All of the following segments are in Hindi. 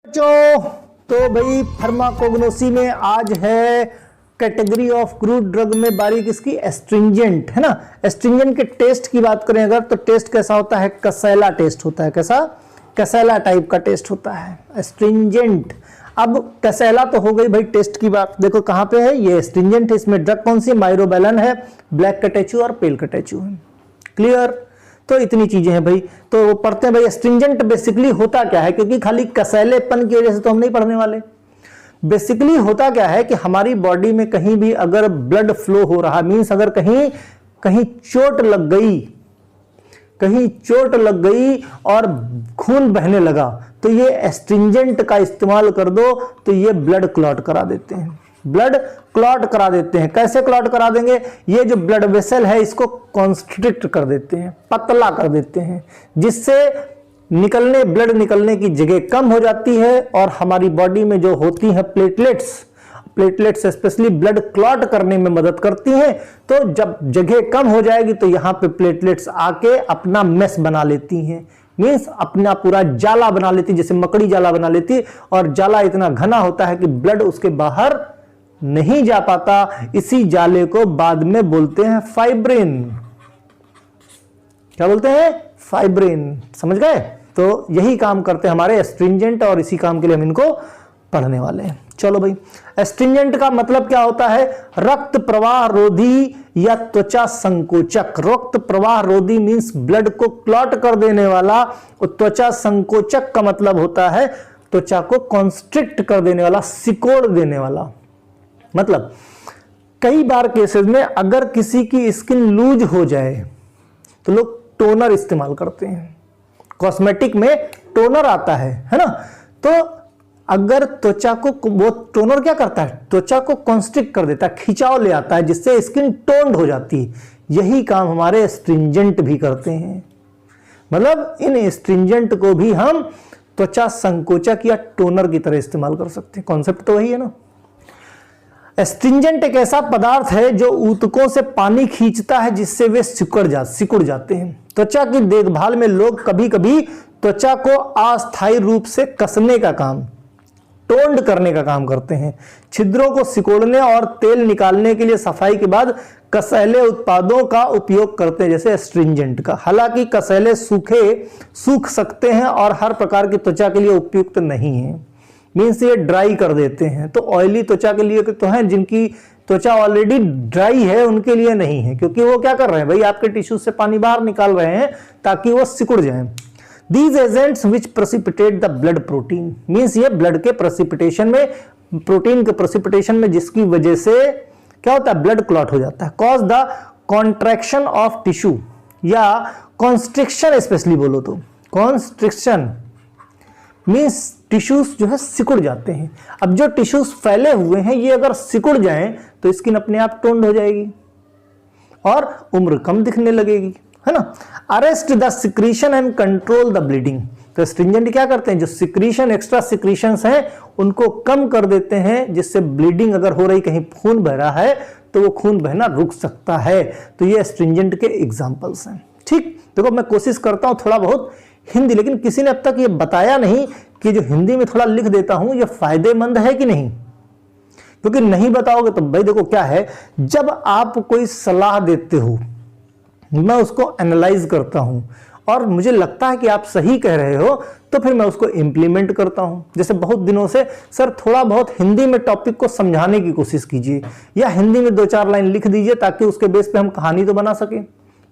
बच्चों तो भाई फार्माकोग्नोसी में आज है कैटेगरी ऑफ क्रूड ड्रग में बारी किसकी, एस्ट्रिंजेंट है ना। एस्ट्रिंजेंट के टेस्ट की बात करें अगर तो टेस्ट कैसा होता है, कसैला टेस्ट होता है। कैसा, कसैला टाइप का टेस्ट होता है एस्ट्रिंजेंट। अब कसैला तो हो गई भाई टेस्ट की बात, देखो कहां पे है ये एस्ट्रिंजेंट है। इसमें ड्रग कौन सी, माइरोबैलन है, ब्लैक कैटेचू और पेल कैटेचू है। क्लियर, तो इतनी चीजें हैं भाई। तो वो पढ़ते हैं भाई एस्ट्रिंजेंट बेसिकली होता क्या है, क्योंकि खाली कसैलेपन की वजह से तो हम नहीं पढ़ने वाले। बेसिकली होता क्या है कि हमारी बॉडी में कहीं भी अगर ब्लड फ्लो हो रहा, मींस अगर कहीं कहीं चोट लग गई, कहीं चोट लग गई और खून बहने लगा, तो ये एस्ट्रिंजेंट का इस्तेमाल कर दो तो ये ब्लड क्लॉट करा देते हैं, ब्लड क्लॉट करा देते हैं। कैसे क्लॉट करा देंगे, ये जो ब्लड वेसल है इसको कॉन्स्ट्रिक्ट कर देते हैं, पतला कर देते हैं, जिससे ब्लड निकलने की जगह कम हो जाती है और हमारी बॉडी में जो होती हैं प्लेटलेट्स स्पेशली ब्लड क्लॉट करने में मदद करती हैं। तो जब जगह कम हो जाएगी तो यहां पे प्लेटलेट्स आके अपना मेस बना लेती हैं, मींस अपना पूरा जाला बना लेती, जैसे मकड़ी जाला बना लेती, और जाला इतना घना होता है कि ब्लड उसके बाहर नहीं जा पाता। इसी जाले को बाद में बोलते हैं फाइब्रिन। क्या बोलते हैं, फाइब्रिन। समझ गए, तो यही काम करते हैं हमारे एस्ट्रिंजेंट, और इसी काम के लिए हम इनको पढ़ने वाले हैं। चलो भाई, एस्ट्रिंजेंट का मतलब क्या होता है, रक्त प्रवाह रोधी या त्वचा संकोचक। रक्त प्रवाह रोधी मींस ब्लड को क्लॉट कर देने वाला, और त्वचा संकोचक का मतलब होता है त्वचा को कॉन्स्ट्रिक्ट कर देने वाला, सिकोड़ देने वाला। मतलब कई बार केसेस में अगर किसी की स्किन लूज हो जाए तो लोग टोनर इस्तेमाल करते हैं, कॉस्मेटिक में टोनर आता है ना। तो अगर त्वचा को, वो टोनर क्या करता है, त्वचा को कॉन्स्ट्रिक्ट कर देता है, खिंचाव ले आता है, जिससे स्किन टोन्ड हो जाती है। यही काम हमारे एस्ट्रिंजेंट भी करते हैं। मतलब इन एस्ट्रिंजेंट को भी हम त्वचा संकोचक या टोनर की तरह इस्तेमाल कर सकते हैं। कॉन्सेप्ट तो वही है ना। एस्ट्रिंजेंट एक ऐसा पदार्थ है जो ऊतकों से पानी खींचता है, जिससे वे सिकुड़ जाते हैं। त्वचा की देखभाल में लोग कभी कभी त्वचा को अस्थायी रूप से कसने का काम, टोन्ड करने का काम करते हैं। छिद्रों को सिकोड़ने और तेल निकालने के लिए सफाई के बाद कसैले उत्पादों का उपयोग करते हैं, जैसे एस्ट्रिंजेंट का। हालांकि कसैले सूख सकते हैं और हर प्रकार की त्वचा के लिए उपयुक्त नहीं है, मीन्स ये ड्राई कर देते हैं। तो ऑयली त्वचा के लिए तो है, जिनकी त्वचा ऑलरेडी ड्राई है उनके लिए नहीं है, क्योंकि वो क्या कर रहे हैं भाई, आपके टिश्यू से पानी बाहर निकाल रहे हैं ताकि वो सिकुड़ जाए। These agents which precipitate the blood protein, means ये ब्लड के प्रेसिपिटेशन में, प्रोटीन के प्रेसिपिटेशन में, जिसकी वजह से क्या होता है, ब्लड क्लॉट हो जाता है। Cause the contraction of tissue या कॉन्स्ट्रिक्शन, स्पेशली बोलो तो कॉन्स्ट्रिक्शन मीन्स टिश्यूज जो है सिकुड़ जाते हैं। अब जो टिश्यूज फैले हुए हैं ये अगर सिकुड़ जाएं तो स्किन अपने आप टोन्ड हो जाएगी और उम्र कम दिखने लगेगी, है ना। Arrest the secretion and control the bleeding. तो एस्ट्रिंजेंट क्या करते हैं, जो सिक्रीशन, एक्स्ट्रा सिक्रीशंस हैं उनको कम कर देते हैं, जिससे ब्लीडिंग अगर हो रही, कहीं खून बह रहा है तो वो खून बहना रुक सकता है। तो ये एस्ट्रिंजेंट के एग्जांपल्स हैं। ठीक, देखो मैं कोशिश करता हूं थोड़ा बहुत हिंदी, लेकिन किसी ने अब तक ये बताया नहीं कि जो हिंदी में थोड़ा लिख देता हूं ये फायदेमंद है कि नहीं। क्योंकि नहीं बताओगे तो भाई देखो क्या है, जब आप कोई सलाह देते हो मैं उसको एनालाइज करता हूं और मुझे लगता है कि आप सही कह रहे हो, तो फिर मैं उसको इंप्लीमेंट करता हूं। जैसे बहुत दिनों से सर थोड़ा बहुत हिंदी में टॉपिक को समझाने की कोशिश कीजिए, या हिंदी में 2-4 लाइन लिख दीजिए ताकि उसके बेस पे हम कहानी तो बना सकें।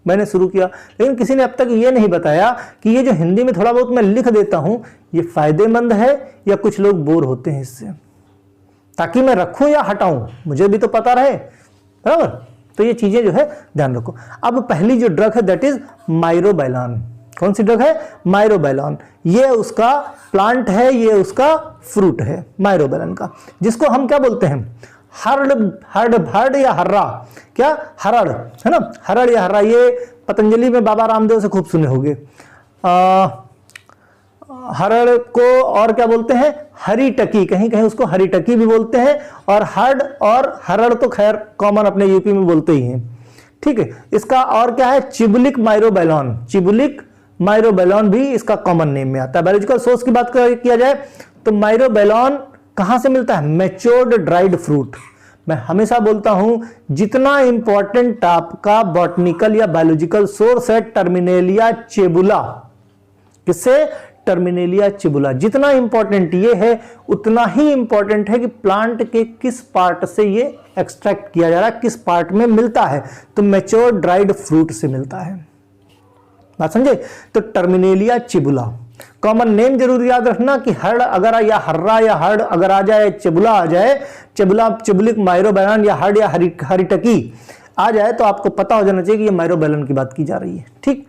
मैंने शुरू किया, लेकिन किसी ने अब तक ये नहीं बताया कि ये जो हिंदी में थोड़ा बहुत मैं लिख देता हूं ये फायदेमंद है या कुछ लोग बोर होते हैं इससे, ताकि मैं रखूं या हटाऊं, मुझे भी तो पता रहे, बराबर। तो ये चीजें जो है ध्यान रखो। अब पहली जो ड्रग है दैट इज माइरोबैलन। कौन सी ड्रग है, माइरोबैलन। ये उसका प्लांट है, ये उसका फ्रूट है माइरोबैलन का, जिसको हम क्या बोलते हैं, हर्ड या हर्रा, क्या हरड़, है ना, हरड़ या हर्रा। ये पतंजलि में बाबा रामदेव से खूब सुने होंगे। हरड़ को और क्या बोलते हैं, हरी टकी, कहीं कहीं उसको हरी टकी भी बोलते हैं, और हर्ड और हरड़ तो खैर कॉमन अपने यूपी में बोलते ही हैं। ठीक है, इसका और क्या है, चिबुलिक माइरोबैलन। चिबुलिक माइरोबैलन भी इसका कॉमन नेम में आता है। बायोलॉजिकल सोर्स की बात किया जाए तो माइरोबेलॉन कहां से मिलता है? Matured dried fruit. मैं हमेशा बोलता हूं जितना इंपॉर्टेंट आपका बॉटनिकल या बायोलॉजिकल सोर्स है टर्मिनेलिया चेबुला, किससे? Terminalia chebula. जितना इंपॉर्टेंट ये है उतना ही इंपॉर्टेंट है कि प्लांट के किस पार्ट से ये एक्सट्रैक्ट किया जा रहा है, किस पार्ट में मिलता है। तो मैच्योर ड्राइड फ्रूट से मिलता है, बात समझे? तो टर्मिनेलिया चेबुला। कॉमन नेम जरूर याद रखना कि हर्ड अगर या हर्रा या हर्ड अगर आ जाए, चेबुला आ जाए, चेबुला चेबुलिक माइरोबेलन या हर्ड या हरिटकी आ जाए तो आपको पता हो जाना चाहिए कि ये माइरोबेलन की बात की जा रही है। ठीक।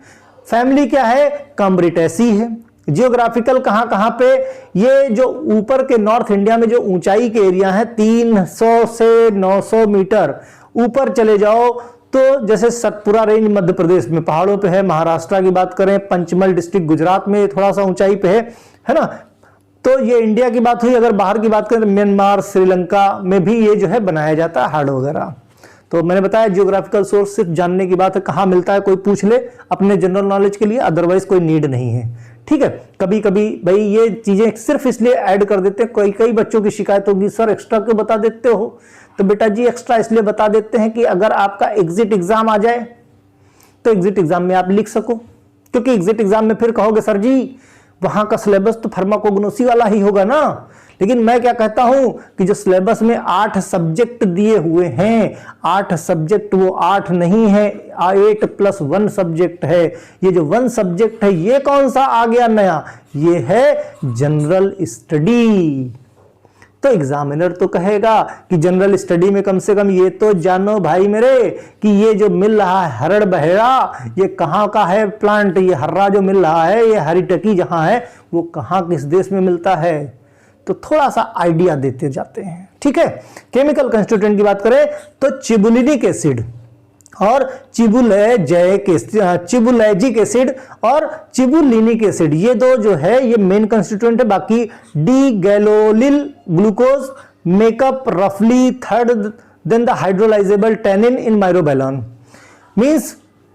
फैमिली क्या है? कम्ब्रिटेसी है। जियोग्राफिकल कहां कहां पे? ये जो ऊपर के नॉर्थ इंडिया में जो ऊंचाई के एरिया है 300 से 900 मीटर ऊपर चले जाओ तो जैसे सतपुरा रेंज मध्य प्रदेश में पहाड़ों पे है, महाराष्ट्र की बात करें पंचमल डिस्ट्रिक्ट गुजरात में थोड़ा सा ऊंचाई पे है ना। तो ये इंडिया की बात हुई। अगर बाहर की बात करें तो म्यांमार, श्रीलंका में भी ये जो है बनाया जाता है हार्ड वगैरह। तो मैंने बताया जियोग्राफिकल सोर्स सिर्फ जानने की बात है, कहां मिलता है कोई पूछ ले अपने जनरल नॉलेज के लिए, अदरवाइज कोई नीड नहीं है। ठीक है। कभी कभी भाई ये चीजें सिर्फ इसलिए ऐड कर देते हैं, कई बच्चों की शिकायत होगी सर एक्स्ट्रा क्यों बता देते हो? तो बेटा जी एक्स्ट्रा इसलिए बता देते हैं कि अगर आपका एग्जिट एग्जाम आ जाए तो एग्जिट एग्जाम में आप लिख सको, क्योंकि एग्जिट एग्जाम में फिर कहोगे सर जी वहां का सिलेबस तो फार्माकोग्नोसी वाला ही होगा ना। लेकिन मैं क्या कहता हूं कि जो सिलेबस में 8 सब्जेक्ट दिए हुए हैं, 8 सब्जेक्ट वो 8 नहीं है, 8+1 सब्जेक्ट है। ये जो 1 सब्जेक्ट है ये कौन सा आ गया नया? ये है जनरल स्टडी। तो एग्जामिनर तो कहेगा कि जनरल स्टडी में कम से कम ये तो जानो भाई मेरे कि ये जो मिल रहा है हरड़ बहेड़ा ये कहां का है प्लांट, ये हर्रा जो मिल रहा है ये हरिटकी जहां है वो कहां किस देश में मिलता है। तो थोड़ा सा आइडिया देते जाते हैं। ठीक है। केमिकल कंस्टिट्यूएंट की बात करें तो चिबुलिनिक एसिड और चिबुलैजिक एसिड और चिबुलिनिक एसिड ये दो जो है ये मेन कंस्टिट्यूएंट है। बाकी डी गैलोलिल ग्लूकोज मेकअप रफली third than the hydrolysable tannin in myrobalan. Means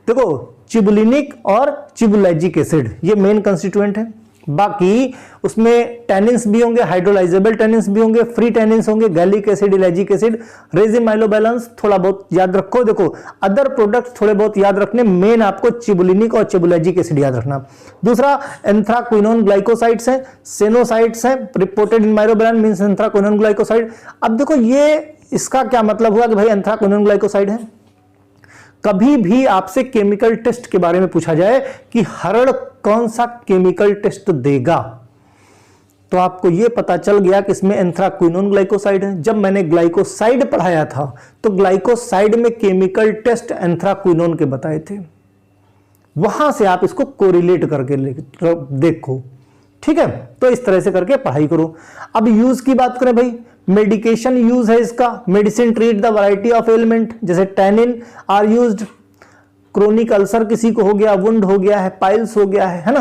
देखो चिबुलिनिक और चिबुलैजिक एसिड ये मेन कंस्टिट्यूएंट है। बाकी उसमें टैनिन्स भी होंगे, हाइड्रोलाइजेबल टैनिन्स भी होंगे, फ्री टैनिन्स होंगे, gallic acid, ellagic acid, resin माइलोबैलेंस थोड़ा बहुत याद रखो। देखो अदर प्रोडक्ट्स थोड़े बहुत याद रखने, मेन आपको चिबुलिनिक और चिबुलैजिक एसिड याद रखना। दूसरा एंथ्राक्विनोन ग्लाइकोसाइड्स हैं, सेनोसाइड्स हैं reported in myrobalans means anthraquinone glycoside. अब देखो ये इसका क्या मतलब हुआ कि भाई एंथ्राक्विनोन ग्लाइकोसाइड है। कभी भी आपसे केमिकल टेस्ट के बारे में पूछा जाए कि हरड़ कौन सा केमिकल टेस्ट देगा तो आपको यह पता चल गया कि इसमें एंथ्राक्विनोन ग्लाइकोसाइड है। जब मैंने ग्लाइकोसाइड पढ़ाया था तो ग्लाइकोसाइड में केमिकल टेस्ट एंथ्राक्विनोन के बताए थे, वहां से आप इसको कोरिलेट करके देखो। ठीक है। तो इस तरह से करके पढ़ाई करो। अब यूज की बात करें भाई, मेडिकेशन यूज है इसका, medicine treat the variety of ailment, जैसे tannin are used, chronic ulcer किसी को हो गया, वुंड हो गया है, पाइल्स हो गया है ना,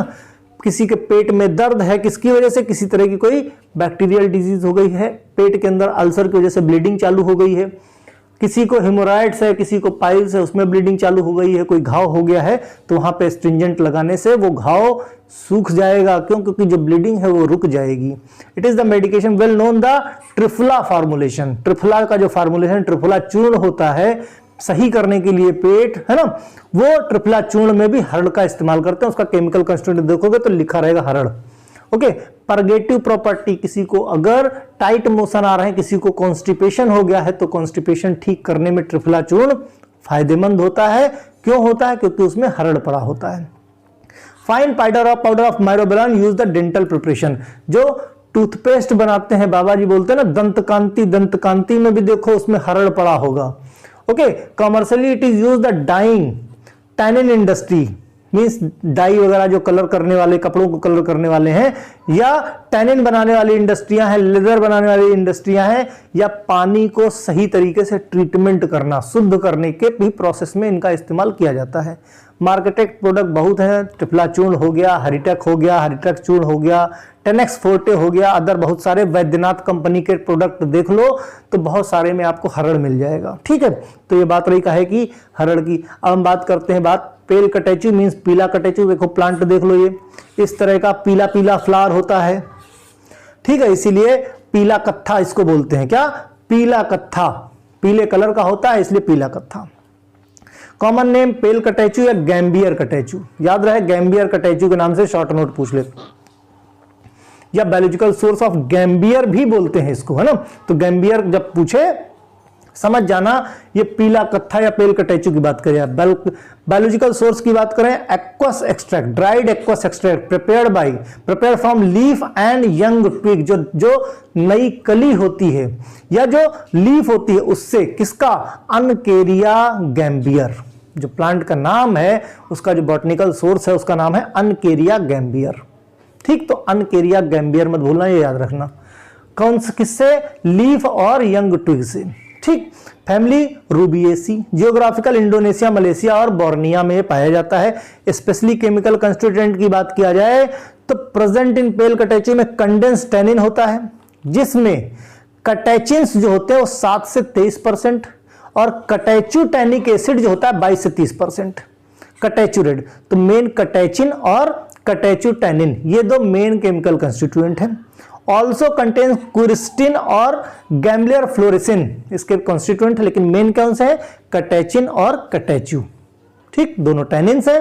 किसी के पेट में दर्द है किसकी वजह से, किसी तरह की कोई बैक्टीरियल डिजीज हो गई है, पेट के अंदर अल्सर की वजह से ब्लीडिंग चालू हो गई है, किसी को हेमोराइड्स है, किसी को पाइल्स है उसमें ब्लीडिंग चालू हो गई है, कोई घाव हो गया है तो वहां पे स्ट्रिंजेंट लगाने से वो घाव सूख जाएगा। क्यों? क्योंकि जो ब्लीडिंग है वो रुक जाएगी। It is the medication well known the triphala formulation. Triphala का जो फॉर्मुलेशन ट्रिफला चूर्ण होता है सही करने के लिए पेट है ना, वो ट्रिफला चूर्ण में भी हरड़ का इस्तेमाल करते हैं। उसका केमिकल कंस्टिट्यूएंट देखोगे तो लिखा रहेगा हरड़। ओके। परगेटिव प्रॉपर्टी, किसी को अगर टाइट मोशन आ रहे हैं, किसी को कॉन्स्टिपेशन हो गया है तो कॉन्स्टिपेशन ठीक करने में ट्रिफला चूर्ण फायदेमंद होता है। क्यों होता है? क्योंकि उसमें हरड़ पड़ा होता है। Fine powder of myrobalan use the dental preparation. जो टूथपेस्ट बनाते हैं बाबा जी बोलते हैं ना दंतकांति, दंतकांति में भी देखो उसमें हरड़ पड़ा होगा। Okay. Commercially it is use the dyeing tannin industry means dye वगैरह जो कलर करने वाले, कपड़ों को कलर करने वाले हैं, या टैनिन बनाने वाली इंडस्ट्रियां हैं, लेदर बनाने वाली इंडस्ट्रियां हैं, या पानी को सही तरीके से ट्रीटमेंट करना, शुद्ध करने के भी प्रोसेस में इनका इस्तेमाल किया जाता है। मार्केटेड प्रोडक्ट बहुत हैं, ट्रिफला चूर्ण हो गया, हरिटेक हो गया, हरिटेक चूर्ण हो गया, टेनेक्स फोर्टे हो गया, अदर बहुत सारे वैद्यनाथ कंपनी के प्रोडक्ट देख लो तो बहुत सारे में आपको हरड़ मिल जाएगा। ठीक है। तो ये बात रही का है कि हरड़ की। अब हम बात करते हैं पेल कटेचू मींस पीला कटेचू। देखो प्लांट देख लो, ये इस तरह का पीला पीला फ्लावर होता है। ठीक है, इसीलिए पीला कत्था इसको बोलते हैं। क्या? पीला कत्था, पीले कलर का होता है इसलिए पीला कत्था। कॉमन नेम पेल कटैचू या गैम्बियर कटैचू, याद रहे गैम्बियर कटैचू के नाम से शॉर्ट नोट पूछ ले, या बायोलॉजिकल सोर्स ऑफ गैम्बियर भी बोलते हैं इसको, है ना। तो गैम्बियर जब पूछे समझ जाना ये पीला कत्था या पेल कटैचू की बात करें। बायोलॉजिकल सोर्स की बात करें, aqueous extract, dried aqueous extract prepare from leaf and young twig, जो नई कली होती है या जो लीफ होती है उससे, किसका? अनकेरिया गैम्बियर, जो प्लांट का नाम है उसका जो बॉटनिकल सोर्स है उसका नाम है अनकेरिया गैम्बियर। ठीक, तो अनकेरिया गैम्बियर मत भूलना, ये याद रखना। कौन से? किससे? लीफ और यंग ट्विग से। ठीक, family Rubiaceae, geographical Indonesia, Malaysia और बोर्निया में पाया जाता है। स्पेशली केमिकल कंस्टिट्यूएंट की बात किया जाए तो प्रेजेंट इन पेल कटैचू में कंडेंस टैनिन होता है, जिसमें कटैचिन्स जो होते हैं वो 7 से 23% और कटैचू टैनिक एसिड जो होता है 22 से 30%। कटैचू रेड, तो मेन कटैचिन और कटैचू टैनिन ये दो मेन केमिकल कंस्टिट्यूएंट हैं। ऑल्सो कंटेन्स क्विस्टिन और गैम्बियर फ्लोरेसिन इसके कॉन्स्टिट्यूएंट, लेकिन मेन कौन से है? कटैचिन और कटैचू। ठीक, दोनों टैनिन्स है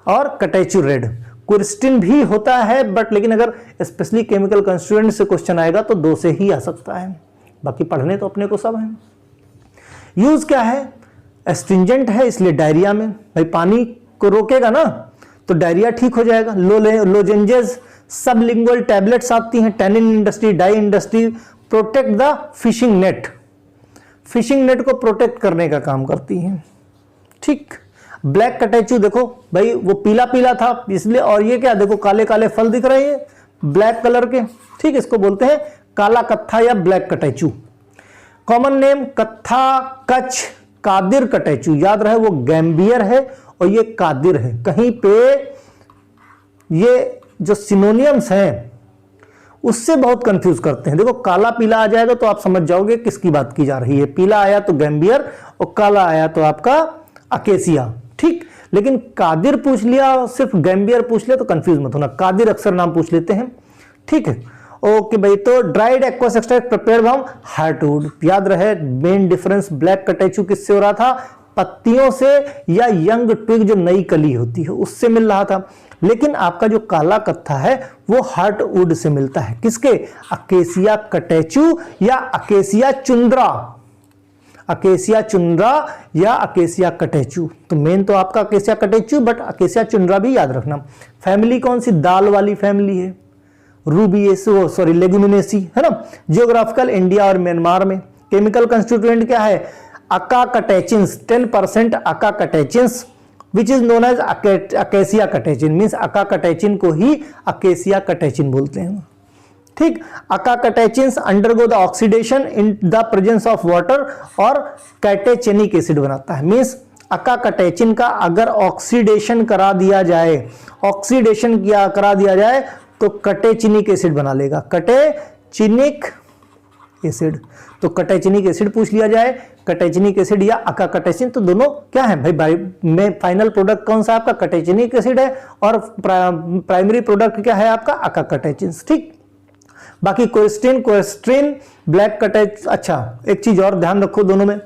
और कटैचू रेड। क्विस्टिन भी होता है बट लेकिन अगर स्पेशली केमिकल कंस्टिट्यूएंट से क्वेश्चन आएगा तो 2 से ही आ सकता है, बाकी पढ़ने तो अपने को सब है। यूज क्या है? एस्ट्रिंजेंट है, इसलिए डायरिया में भाई पानी को रोकेगा ना तो डायरिया ठीक हो जाएगा। लोजेंजेस, सबलिंगुअल टैबलेट्स आती हैं, tannin industry, dye industry protect the fishing net, fishing net को प्रोटेक्ट करने का काम करती हैं। ठीक, ब्लैक कटैचू देखो भाई वो पीला पीला था इसलिए, और ये क्या देखो काले काले फल दिख रहे हैं ब्लैक कलर के। ठीक, इसको बोलते हैं काला कत्था या ब्लैक कटैचू। कॉमन नेम कत्था, कच्छ, कादिर कटैचू, याद रहे वो गैम्बियर है और ये कादिर है। कहीं पे ये जो सिनोनियम्स हैं उससे बहुत कंफ्यूज करते हैं। देखो काला पीला आ जाएगा तो आप समझ जाओगे किसकी बात की जा रही है। पीला आया तो गैम्बियर और काला आया तो आपका अकेसिया। ठीक, लेकिन कादिर पूछ लिया, सिर्फ गैम्बियर पूछ लिया तो कंफ्यूज मत होना, कादिर अक्सर नाम पूछ लेते हैं। ठीक है, ओके भाई। तो dried aqueous extract prepare from heartwood, याद रहे मेन डिफरेंस ब्लैक कटैचू किससे हो रहा था? पत्तियों से या यंग ट्विग जो नई कली होती है उससे मिल रहा था, लेकिन आपका जो काला कत्था है वो हार्टवुड से मिलता है। किसके? अकेसिया कटैचू या अकेसिया चुंद्रा, अकेसिया चुंद्रा या अकेसिया कटैचू। तो मेन तो आपका अकेसिया कटैचू बट अकेसिया चुंद्रा भी याद रखना। फैमिली कौन सी? दाल वाली फैमिली है, रूबिएसी लेगुमिनेसी, है ना। जियोग्राफिकल इंडिया और म्यांमार में। केमिकल कंस्टिट्यूएंट क्या है? Acacatechins, 10% acacatechins which is known as acacia catechin, means acacatechin को ही अकेसिया कटैचिन बोलते हैं। ठीक, acacatechins undergo the oxidation in the presence of water और कैटेचेनिक एसिड बनाता है। मीन्स अकाकटैचिन का अगर ऑक्सीडेशन करा दिया जाए, करा दिया जाए तो कटेचिनिक एसिड बना लेगा, कटेचिनिक एसिड। तो कटेचिनिक एसिड पूछ लिया जाए, कटेचिनिक एसिड या अकाकटैचिन, तो दोनों क्या है भाई में फाइनल प्रोडक्ट कौन सा आपका? कटेचिनिक एसिड है और प्राइमरी प्रोडक्ट क्या है आपका? अकाकटैचिन। ठीक, बाकी क्वेस्ट्रिन, ब्लैक कटैच। अच्छा, एक चीज और ध्यान रखो दोनों में,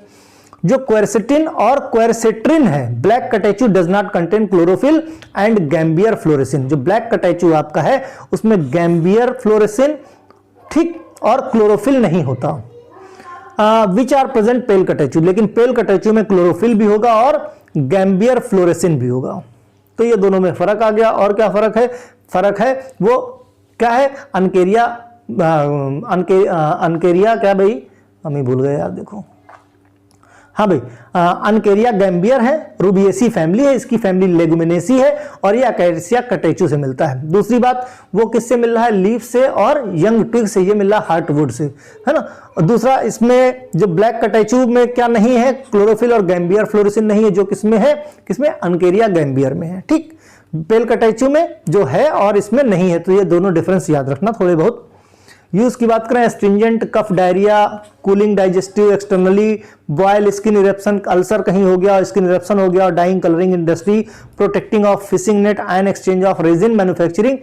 जो क्वेरसेटिन और क्वेरसेट्रिन है, black catechu does not contain chlorophyll and gambier fluorescein. जो ब्लैक कटैचू आपका है उसमें गैम्बियर फ्लोरेसिन, ठीक, और क्लोरोफिल नहीं होता। विच आर प्रेजेंट पेल कटैचू, लेकिन पेल कटैचू में क्लोरोफिल भी होगा और गैम्बियर फ्लोरेसिन भी होगा। तो ये दोनों में फर्क आ गया। और क्या फर्क है? फर्क है वो क्या है? अनकेरिया, अनकेरिया क्या भाई, हम ही भूल गए यार, देखो हाँ भाई, अनकेरिया गैम्बियर है, रूबिएसी फैमिली है, इसकी फैमिली लेगुमिनेसी है और ये अकेसिया कटैचू से मिलता है। दूसरी बात, वो किससे मिल रहा है? लीफ से और यंग ट्विग से, ये मिल रहा है हार्टवुड से, है ना। और दूसरा, इसमें जो ब्लैक कटैचू में क्या नहीं है? क्लोरोफिल और गैम्बियर फ्लोरेसिन नहीं है, जो किसमें है? किसमें? अनकेरिया गैम्बियर में है। ठीक, पेल कटैचू में जो है और इसमें नहीं है, तो ये दोनों डिफरेंस याद रखना थोड़े बहुत। यूज की बात करें, एस्ट्रिंजेंट, कफ, diarrhoea, cooling digestive, externally boil, skin eruption, ulcer कहीं हो गया, स्किन इरेप्शन हो गया, dying, colouring industry, protecting of fishing net, ion exchange of resin manufacturing,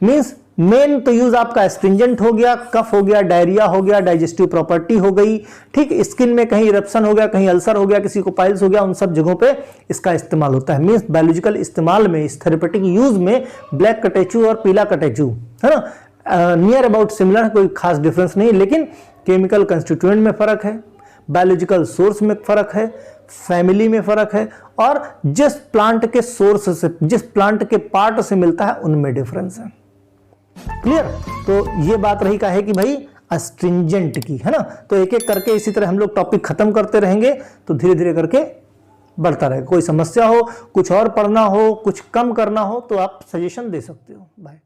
means main तो यूज आपका एस्ट्रिंजेंट हो गया, कफ हो गया, डायरिया हो गया, डाइजेस्टिव प्रॉपर्टी हो गई, ठीक, स्किन में कहीं इरप्शन हो गया, कहीं अल्सर हो गया, किसी को पाइल्स हो गया, उन सब जगहों पे इसका इस्तेमाल होता है। मींस बायोलॉजिकल इस्तेमाल में, इस थेरेपेटिक यूज में ब्लैक कटेचू और पीला कटेचू, है ना, नियर अबाउट सिमिलर, कोई खास डिफरेंस नहीं, लेकिन केमिकल कंस्टिट्यूएंट में फर्क है, बायोलॉजिकल सोर्स में फर्क है, फैमिली में फर्क है, और जिस प्लांट के सोर्स से, जिस प्लांट के पार्ट से मिलता है उनमें डिफरेंस है। क्लियर? तो ये बात रही का है कि भाई एस्ट्रिंजेंट की, है ना। तो एक एक करके इसी तरह हम लोग टॉपिक खत्म करते रहेंगे, तो धीरे धीरे करके बढ़ता रहेगा। कोई समस्या हो, कुछ और पढ़ना हो, कुछ कम करना हो, तो आप सजेशन दे सकते हो। बाय।